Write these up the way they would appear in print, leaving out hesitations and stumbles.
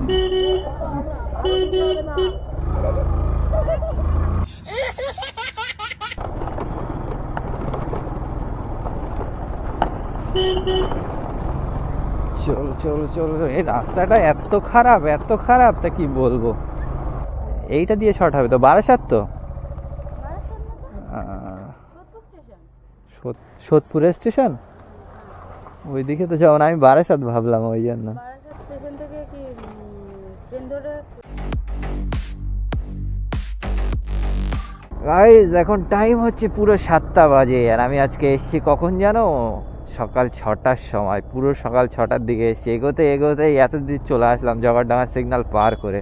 চলো চলো চলো, এই রাস্তাটা এত খারাপ তা কি বলবো। এইটা দিয়ে শর্ট হবে তো, বারাসাত তো, সোদপুর স্টেশন ওইদিকে তো যাও না, আমি বারাসাত ভাবলাম ওই জন্য। গাইস এখন টাইম হচ্ছে পুরো 7টা বাজে, আর আমি আজকে এসেছি কখন জানো, সকাল 6টার সময়, পুরো সকাল 6টার দিকে এসেছি। এগোতে এগোতে এত দূর চলে আসলাম জগৎডাঙ্গা সিগন্যাল পার করে।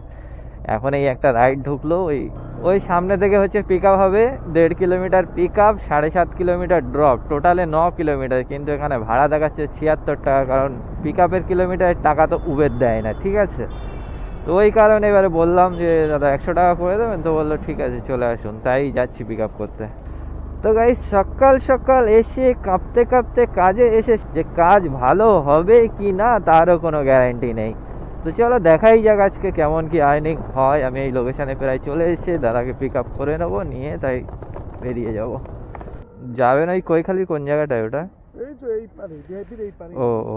এখন এই একটা রাইড ঢুকলো, ওই সামনে থেকে হচ্ছে পিক আপ হবে, 1.5 kilometre pick up, 7.5 kilometre drop, টোটালে 9 কিলোমিটার। কিন্তু এখানে ভাড়া দেখাচ্ছে 76 টাকা, কারণ পিক আপের কিলোমিটারের টাকা তো উবের দেয় না, ঠিক আছে। তো ওই কারণে এবারে বললাম যে দাদা 100 টাকা করে দেবেন, তো বললো ঠিক আছে চলে আসুন, তাই যাচ্ছি পিক আপ করতে। তো গাইস সকাল সকাল এসে কাঁপতে কাঁপতে কাজে এসে, যে কাজ ভালো হবে কি না তারও কোনো গ্যারান্টি নেই। তো চলো দেখাই যাক আজকে কেমন কি আর্নিং হয়। আমি এই লোকেশানে প্রায় চলে এসেছি, দাদাকে পিক আপ করে নেবো, নিয়ে তাই বেরিয়ে যাব। যাবেন ওই কৈখালির কোন জায়গাটায় ওটা? ও ও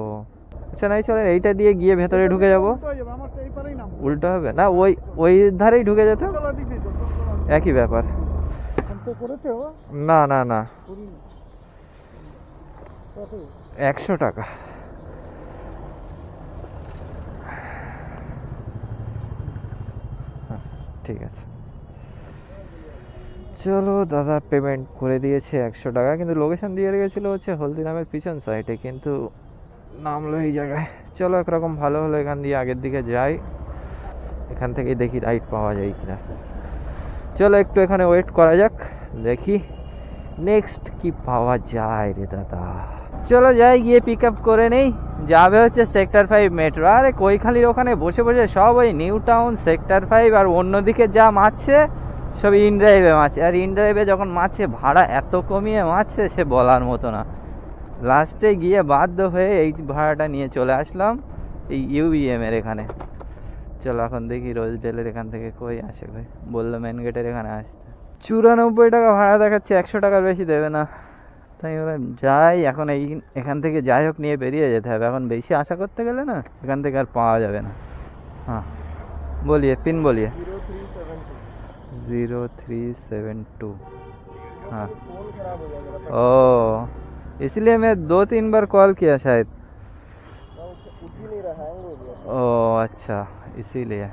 আচ্ছা, নাই চলেন এইটা দিয়ে গিয়ে ভেতরে ঢুকে যাবো। উল্টো হবে না, ওই ধারেই ঢুকে যেতে, একই ব্যাপার। না না না, 100 টাকা। ঠিক আছে চলো, দাদা পেমেন্ট করে দিয়েছে 100 টাকা, কিন্তু লোকেশন দিয়ে রেখেছিল হচ্ছে হলদিরামের পিছন সাইডে, কিন্তু নামলো এই জায়গায়। চলো একরকম ভালো হলো, এখান দিয়ে আগের দিকে যাই, এখান থেকে দেখি রাইড পাওয়া যায় কিনা। চলো একটু এখানে ওয়েট করা যাক, দেখি নেক্সট কি পাওয়া যায় রে দাদা। চলো যাই, গিয়ে পিক আপ করে নেই। যাবে হচ্ছে সেক্টর 5 মেট্রো। আরে কৈখালির ওখানে বসে বসে সব ওই নিউ টাউন, সেক্টর 5 আর অন্যদিকে যা মারছে সব ইন ড্রাইভে মারছে। আর ইন ড্রাইভে যখন মারছে ভাড়া এত কমিয়ে মারছে সে বলার মতো না। লাস্টে গিয়ে বাধ্য হয়ে এই ভাড়াটা নিয়ে চলে আসলাম এই ইউবিএম এর এখানে। চলো এখন দেখি রোজডেলের এখান থেকে কই আসে, ভাই বললো মেন গেটের এখানে আসতে। 94 টাকা ভাড়া দেখাচ্ছে, 100 টাকার বেশি দেবে না। তাই বলে যাই এখন, এখান থেকে যাই হোক নিয়ে বেরিয়ে যেতে হবে। এখন বেশি আশা করতে গেলে না এখান থেকে আর পাওয়া যাবে না। हाँ बोलिए, पिन बोलिए। 0372। हाँ ओ, इसलिए मैं 2-3 बार कॉल किया शायद। ও আচ্ছা, ইসিলিয়ে।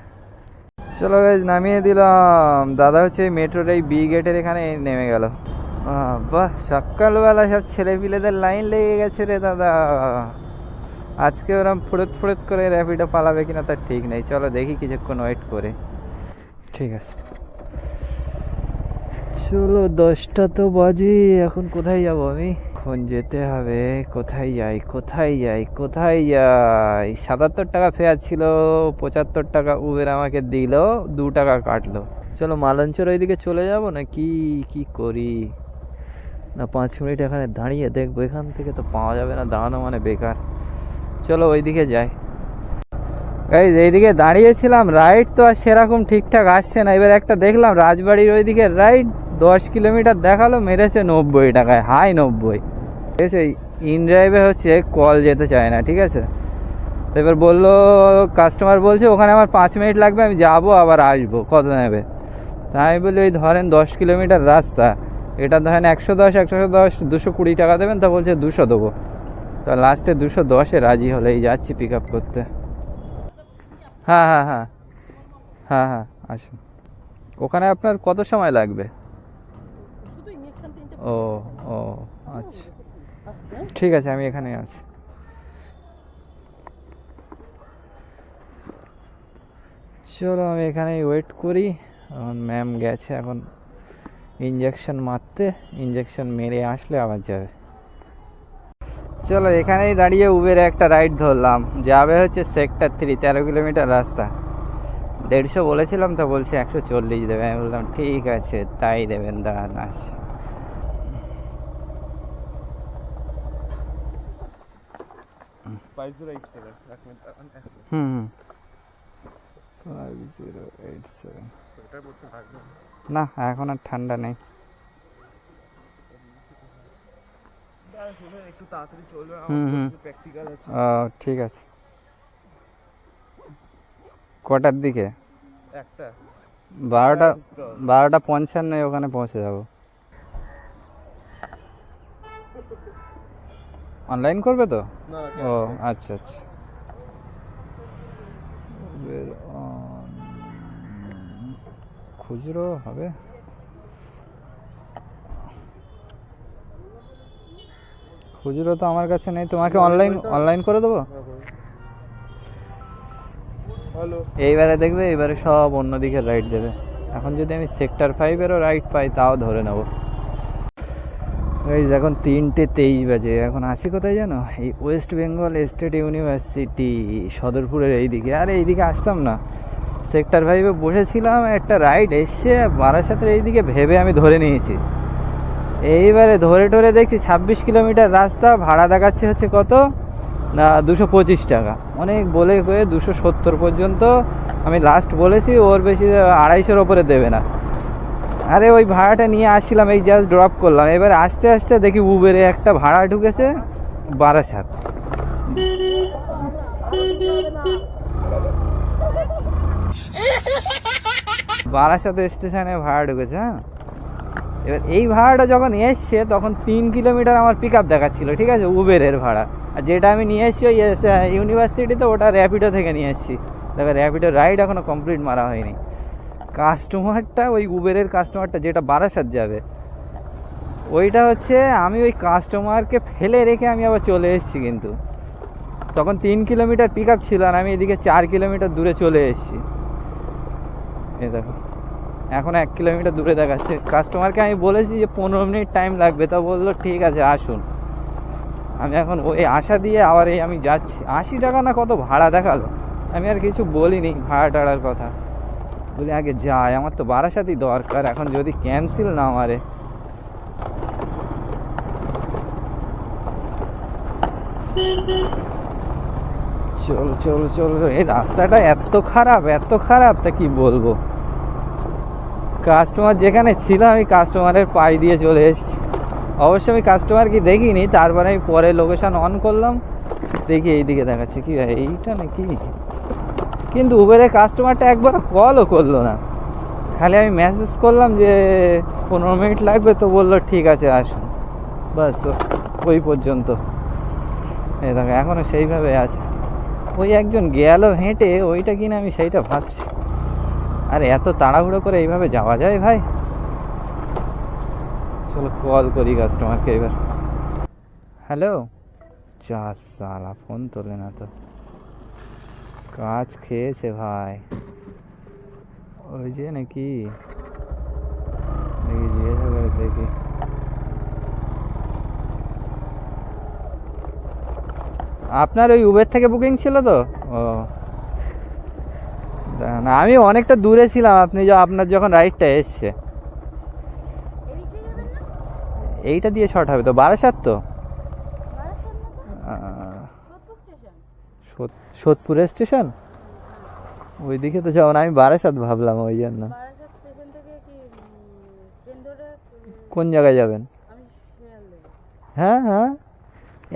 চলো গাইজ নামিয়ে দিলাম, দাদা হচ্ছে মেট্রোর এই বি গেটের এখানে নেমে গেল। বাহ, সকালবেলা সব ছেলে পিলেদের লাইন লেগে গেছে রে দাদা। আজকে ওরম ফুড়ত ফুড়ত করে র্যাপিডো পালাবে কিনা তার ঠিক নেই। চলো দেখি কিছুক্ষণ ওয়েট করে। ঠিক আছে চলো, 10টা তো বাজে, এখন কোথায় যাব আমি? এখন যেতে হবে, কোথায় যাই 77 টাকা ফেয়ার ছিল, 75 টাকা উবের আমাকে দিল, 2 টাকা কাটলো। চলো মালঞ্চের ওইদিকে চলে যাব না কি করি না, 5 মিনিট এখানে দাঁড়িয়ে দেখবো, এখান থেকে তো পাওয়া যাবে না, দাঁড়ানো মানে বেকার। চলো ওইদিকে যাই। গাইজ এইদিকে দাঁড়িয়েছিলাম, রাইড তো আর সেরকম ঠিকঠাক আসছে না। এবার একটা দেখলাম রাজবাড়ির ওইদিকে রাইড, 10 কিলোমিটার দেখালো, মেরেছে 90 টাকায়, হাই 90। ঠিক আছে, ইন ড্রাইভে হচ্ছে কল যেতে চায় না, ঠিক আছে। তো এবার বললো, কাস্টমার বলছে ওখানে আমার 5 মিনিট লাগবে, আমি যাবো আবার আসবো, কত নেবে? তাই আমি বলি ওই ধরেন 10 কিলোমিটার রাস্তা, এটা ধরেন 110 220 টাকা দেবেন, তা বলছে 200 দেবো। তো লাস্টে 210-এ রাজি হলে এই যাচ্ছি পিক আপ করতে। হ্যাঁ হ্যাঁ হ্যাঁ হ্যাঁ হ্যাঁ আসুন। ওখানে আপনার কত সময় লাগবে? ও ও আচ্ছা ঠিক আছে, আমি এখানে আছি। চলো আমি এখানেই ওয়েট করি। এখন ম্যাম গেছে এখন ইঞ্জেকশন মারতে, ইঞ্জেকশন মেরে আসলে আবার যাবে। চলো এখানেই দাঁড়িয়ে উবেরে একটা রাইড ধরলাম, যাবে হচ্ছে সেক্টর 3, 13 কিলোমিটার রাস্তা। 150 বলেছিলাম, তো বলছে 140 দেবে। আমি বললাম ঠিক আছে তাই দেবেন, দাঁড়ান আসছে। হুম 5087। সোয়েটার পরতে থাকবে না এখন আর ঠান্ডা নেই। একটু তাড়াতাড়ি চলবে, হুম হুম, প্র্যাকটিক্যাল আছে। ও ঠিক আছে। কটার দিকে? একটা 12:55 ওখানে পৌঁছে যাব। অনলাইন করবে তো? না ও আচ্ছা আচ্ছা। খুচরো হবে? খুচরো তো আমার কাছে নেই, তোমাকে অনলাইন করে দেবো। হ্যালো, এইবারে দেখবে, এইবারে সব অন্য দিকে রাইট দেবে। এখন যদি আমি সেক্টর 5-এরও রাইট পাই তাও ধরে নেবো। এই এখন 3:23 বাজে, এখন আসি কোথায় জানো? এই ওয়েস্ট বেঙ্গল স্টেট ইউনিভার্সিটি সদরপুরের এই দিকে। আর এইদিকে আসতাম না, সেক্টর 5-এ বসেছিলাম, একটা রাইড এসছে বারাসাতের এই দিকে, ভেবে আমি ধরে নিয়েছি। এইবারে ধরে টরে দেখছি 26 কিলোমিটার রাস্তা, ভাড়া দেখাচ্ছে হচ্ছে কত না 225 টাকা। অনেক বলে হয়ে 270 পর্যন্ত আমি লাস্ট বলেছি, ওর বেশি 250-এর ওপরে দেবে না। আরে ওই ভাড়াটা নিয়ে আসছিলাম, এই জাস্ট ড্রপ করলাম। এবারে আস্তে আস্তে দেখি উবেরে একটা ভাড়া ঢুকেছে বারাসাত। বারাসাত স্টেশনে ভাড়া ঢুকেছে। হ্যাঁ, এবার এই ভাড়াটা যখন এসছে তখন 3 কিলোমিটার আমার পিক আপ দেখাচ্ছিল, ঠিক আছে, উবেরের ভাড়া। আর যেটা আমি নিয়ে এসেছি ওই ইউনিভার্সিটিতে, ওটা র্যাপিডো থেকে নিয়ে এসেছি। দেখো র্যাপিডো রাইড এখনও কমপ্লিট মারা হয়নি। কাস্টমারটা, ওই উবেরের কাস্টমারটা যেটা বারাসাত যাবে, ওইটা হচ্ছে আমি ওই কাস্টমারকে ফেলে রেখে আমি আবার চলে এসেছি। কিন্তু তখন 3 কিলোমিটার পিক আপ ছিল, আর আমি এদিকে 4 কিলোমিটার দূরে চলে এসেছি। এই দেখো এখন 1 কিলোমিটার দূরে দেখাচ্ছে। কাস্টমারকে আমি বলেছি যে 15 মিনিট টাইম লাগবে, তা বললো ঠিক আছে আসুন। আমি এখন ওই আশা দিয়ে আবার এই আমি যাচ্ছি। 80 টাকা না কত ভাড়া দেখালো। আমি আর কিছু বলিনি ভাড়া টাড়ার কথা, বলি আগে যাই, আমার তো বারাসাতই দরকার এখন, যদি ক্যান্সেল না মারে। চলো চলো চলো, এই রাস্তাটা এত খারাপ এত খারাপ, তা কি বলবো। কাস্টমার যেখানে ছিল আমি কাস্টমারের পাই দিয়ে চলে এসেছি। অবশ্য আমি কাস্টমার কি দেখিনি, তারপরে আমি পরে লোকেশন অন করলাম, দেখি এইদিকে দেখাচ্ছে। কি এইটা নাকি? কিন্তু উবেরের কাস্টমারটা একবার কলও করলো না, খালি আমি মেসেজ করলাম যে 15 মিনিট লাগবে, তো বললো ঠিক আছে আসুন, বাস ওই পর্যন্ত। এই দেখো এখনও সেইভাবে আছে। ওই একজন গেল হেঁটে, ওইটা কিনা আমি সেইটা ভাবছি। আরে এত তাড়াহুড়ো করে এইভাবে যাওয়া যায় ভাই? চলো কল করি কাস্টমারকে এবার। হ্যালো, যা সালা ফোন তোলে না তো, কাজ খেয়েছে ভাই। ওই যে নাকি দেখি জিজ্ঞাসা করে দেখি। আপনার ওই উবের থেকে বুকিং ছিল তো? ও না, আমি অনেকটা দূরে ছিলাম, আপনি আপনার যখন রাইডটা এসছে। এইটা দিয়ে শর্ট হবে তো, বারাসাত তো। সোদপুর স্টেশন ওইদিকে তো যাবো না, আমি বারাসাত ভাবলাম, ওই জন্য। কোন জায়গায় যাবেন? হ্যাঁ হ্যাঁ,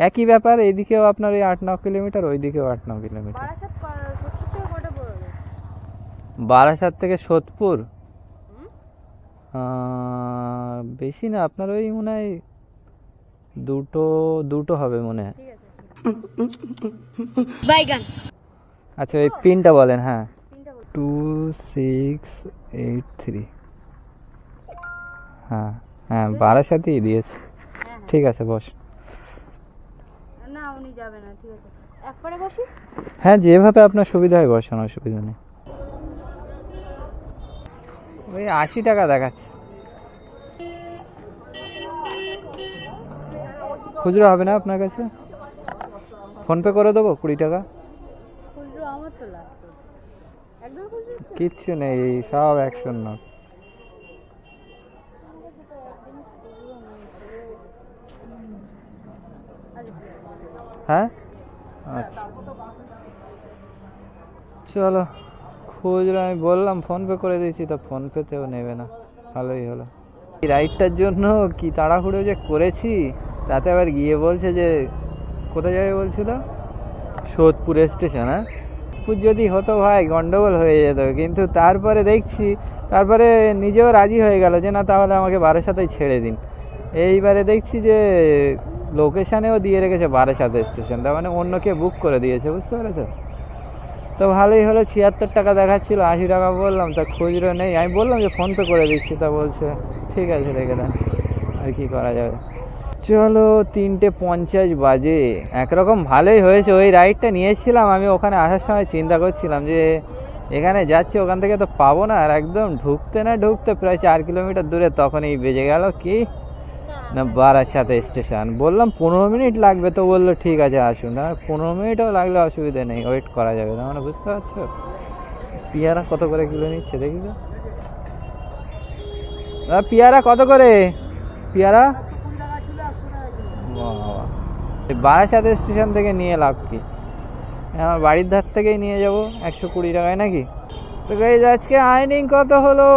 একই ব্যাপার। এইদিকেও আপনার ওই 8-9 কিলোমিটার, ওইদিকেও 8-9 কিলোমিটার। বারাসাত থেকে সোদপুর বেশি না, আপনার ওই মনে হয় দুটো হবে মনে হয়। আচ্ছা ওই পিনটা বলেন। হ্যাঁ, 2683। হ্যাঁ হ্যাঁ, বারাসাতই দিয়েছে। ঠিক আছে বস। হ্যাঁ যেভাবে আপনার সুবিধা হয় বসানো, অসুবিধা নেই। ওই 80 টাকা দেখাচ্ছে। খুচরো হবে না আপনার কাছে? ফোনপে করে দেবো 20 টাকা। কিচ্ছু নেই, সব 100 নোট। হ্যাঁ আচ্ছা চলো, খুচরো আমি বললাম ফোনপে করে দিয়েছি, তো ফোনপেতেও নেবে না। ভালোই হলো। এই রাইডটার জন্য কি তাড়াহুড়ো যে করেছি, তাতে আবার গিয়ে বলছে যে কোথায় যাবে বলছিল, সোদপুর স্টেশন। হ্যাঁ, যদি হতো ভাই গন্ডগোল হয়ে যেত, কিন্তু তারপরে দেখছি, তারপরে নিজেও রাজি হয়ে গেল যে না তাহলে আমাকে বারাসাতেই ছেড়ে দিন। এইবারে দেখছি যে লোকেশানেও দিয়ে রেখেছে বারাসাত স্টেশন, তার মানে অন্য কে বুক করে দিয়েছে, বুঝতে পেরেছো? তো ভালোই হলো, 76 টাকা দেখাচ্ছিল, 80 টাকা বললাম, তা খুচরো নেই। আমি বললাম যে ফোনপে করে দিচ্ছি, তা বলছে ঠিক আছে রেখে দেন, আর কি করা যাবে। চলো 3:50 বাজে। একরকম ভালোই হয়েছে, ওই রাইডটা নিয়েছিলাম আমি, ওখানে আসার সময় চিন্তা করছিলাম যে এখানে যাচ্ছি, ওখান থেকে তো পাবো না, আর একদম ঢুকতে না ঢুকতে প্রায় 4 কিলোমিটার দূরে তখনই বেজে গেল কি না বারাসাত স্টেশন। বললাম 15 মিনিট লাগবে, তো বললো ঠিক আছে আসুন। না 15 মিনিটও লাগলে অসুবিধা নেই, ওয়েট করা যাবে, না মানে বুঝতে পারছো। পেয়ারা কত করে কিলো নিচ্ছে দেখি তো, পেয়ারা কত করে পেয়ারা? বাবা, বারাসাত স্টেশন থেকে নিয়ে লাভ কি, আমার বাড়ির ধার থেকেই নিয়ে যাবো 120 টাকায় নাকি। তো গাইজ আজকে আর্নিং কত হলো,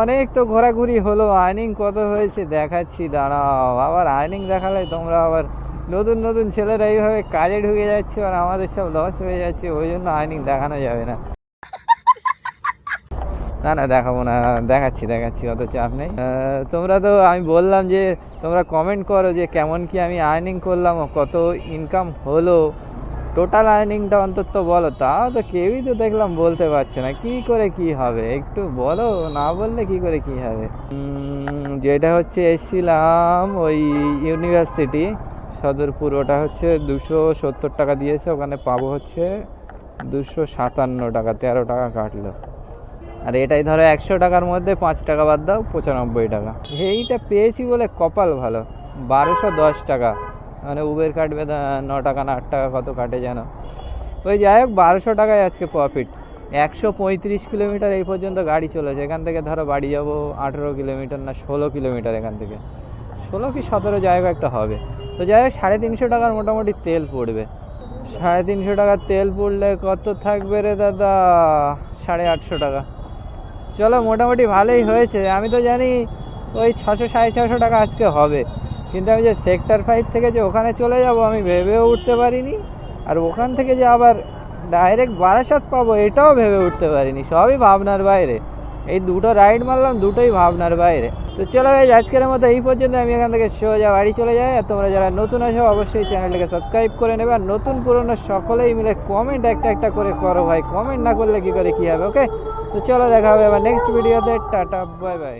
অনেক তো ঘোরাঘুরি হলো, আর্নিং কত হয়েছে দেখাচ্ছি, দাঁড়াও। আবার আর্নিং দেখালে তোমরা আবার নতুন নতুন ছেলেরা এইভাবে কাজে ঢুকে যাচ্ছে, আর আমাদের সব লস হয়ে যাচ্ছে, ওই জন্য আর্নিং দেখানো যাবে না। না না দেখাবো না, দেখাচ্ছি অত চাপ নেই। তোমরা তো, আমি বললাম যে তোমরা কমেন্ট করো যে কেমন কি আমি আর্নিং করলাম, কত ইনকাম হলো, টোটাল আর্নিংটা অন্তত বলো। তাও তো কেউই তো দেখলাম বলতে পারছে না, কি করে কি হবে একটু বলো, না বললে কি করে কি হবে। যেটা হচ্ছে এসছিলাম ওই ইউনিভার্সিটি সদরপুর, ওটা হচ্ছে 270 টাকা দিয়েছে, ওখানে পাবো হচ্ছে 257 টাকা, 13 টাকা কাটলো। আর এটাই ধরো 100 টাকার মধ্যে 5 টাকা বাদ দাও, 95 টাকা। এইটা পেয়েছি বলে কপাল ভালো। 1210 টাকা, মানে উবের কাটবে 9 টাকা না 8 টাকা কত কাটে যেন, ওই যাই হোক 1200 টাকায় আজকে প্রফিট। 135 কিলোমিটার এই পর্যন্ত গাড়ি চলেছে, এখান থেকে ধরো বাড়ি যাবো 18 কিলোমিটার না 16 কিলোমিটার, এখান থেকে 16 কি 17 জায়গা একটা হবে। তো যাই হোক 350 টাকার মোটামুটি তেল পড়বে। 350 টাকার তেল পড়লে কত থাকবে রে দাদা, 850 টাকা। চলো মোটামুটি ভালোই হয়েছে। আমি তো জানি ওই 600-650 টাকা আজকে হবে, কিন্তু আমি যে সেক্টর 5 থেকে যে ওখানে চলে যাব আমি ভেবেও উঠতে পারিনি, আর ওখান থেকে যে আবার ডাইরেক্ট বারাসাত পাবো এটাও ভেবে উঠতে পারিনি। সবই ভাবনার বাইরে, এই দুটো রাইড মারলাম, দুটোই ভাবনার বাইরে। তো চলো গাইস আজকের মতো এই পর্যন্ত, আমি এখান থেকে সোজা বাড়ি চলে যাই। আর তোমরা যারা নতুন আছো অবশ্যই চ্যানেলটাকে সাবস্ক্রাইব করে নেবে, আর নতুন পুরনো সকলেই মিলে কমেন্ট একটা করে করো ভাই, কমেন্ট না করলে কি করে কি হবে। ওকে, তো চলো দেখা হবে আবার নেক্সট ভিডিওতে, টাটা বাই বাই।